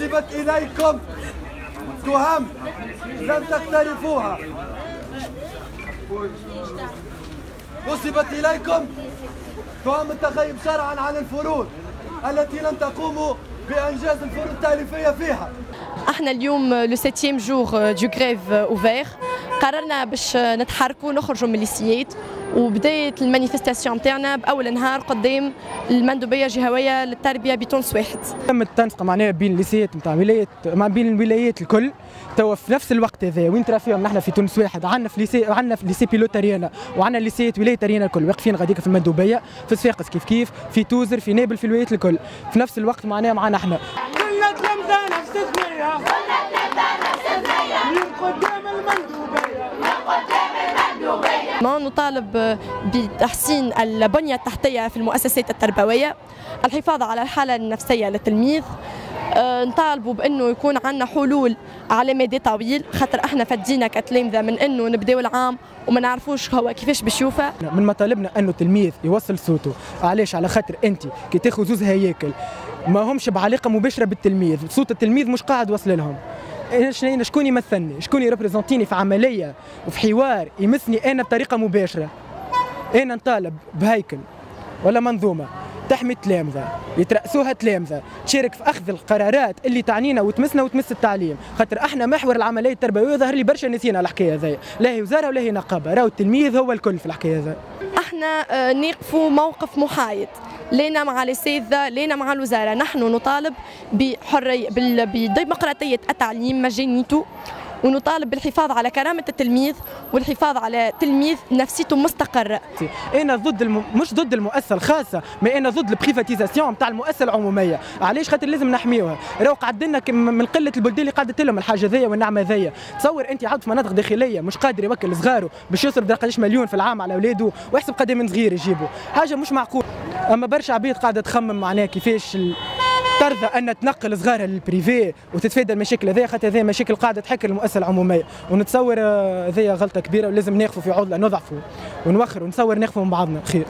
نسبت إليكم تهم لم تقترفوها، نسبت إليكم تهم التخيب شرعا عن الفروض التي لم تقوموا بإنجاز الفروض التأليفية فيها. احنا اليوم لو 7 جور دو غريف اوفير، قررنا باش نتحركوا نخرجوا من الليسيات، وبدايه المانيفستاسيون نتاعنا باول نهار قدام المندوبيه الجهويه للتربيه بتونس واحد. تم التنسيق معناها بين الليسيات نتاع بين الولايات الكل، توا في نفس الوقت هذا وين ترى فيهم نحن في تونس واحد، عندنا في ليسي بيلوت ريانا وعندنا ليسيات ولايه ريانا الكل واقفين غاديك في المندوبيه، في صفاقس كيف في توزر في نابل في الولايات الكل في نفس الوقت معناها معنا احنا. كلنا تلمذة نفس الثنية، من قدام المندوبية، ما نطالب بتحسين البنية التحتية في المؤسسات التربوية، الحفاظ على الحالة النفسية للتلميذ، نطالبوا بانه يكون عندنا حلول على مدى طويل، خاطر احنا فدينا كتلامذه من انه نبداو العام وما نعرفوش هو كيفاش باش يوفى. من مطالبنا انه التلميذ يوصل صوته، علاش؟ على خاطر انت كي تاخذ زوز هياكل ما همش بعلاقه مباشره بالتلميذ، صوت التلميذ مش قاعد وصل لهم. شكون يمثلني؟ شكون يريبريزونتيني في عمليه وفي حوار يمسني انا بطريقه مباشره؟ انا نطالب بهيكل ولا منظومه تحمي التلامذه، يترأسوها تلامذه، تشارك في اخذ القرارات اللي تعنينا وتمسنا وتمس التعليم، خاطر احنا محور العمليه التربويه ظهر لي برشا نسينا الحكايه هذيا، لا هي وزاره ولا هي نقابه، راهو التلميذ هو الكل في الحكايه هذا. احنا نقفوا موقف محايد، لينا مع الاساتذه، لينا مع الوزاره، نحن نطالب بحريه بديمقراطيه التعليم مجانيته، ونطالب بالحفاظ على كرامة التلميذ والحفاظ على تلميذ نفسيته مستقرة. أنا ضد مش ضد المؤسسة الخاصة، ما أنا ضد البريفاتيزاسيون نتاع المؤسسة العمومية، علاش؟ خاطر لازم نحميوها، راهو قعد لنا من قلة البلدان اللي قعدت لهم الحاجة ذيا والنعمة ذيا، تصور أنت عاد في مناطق داخلية مش قادر يوكل صغاره باش يصرف قداش مليون في العام على أولاده، ويحسب قد من صغير يجيبوا، حاجة مش معقول. أما برشا عبيد قاعدة تخمم معناها كيفاش ترضى ان تنقل صغارها للبريفي وتتفادى المشاكل هذيا، خاطر هذه مشاكل قاعده تحكر المؤسسه العموميه، ونتصور هذه غلطه كبيره ولازم ناخذوا في عضله نضعفوا ونوخروا ونتصور ناخذوا من بعضنا خير.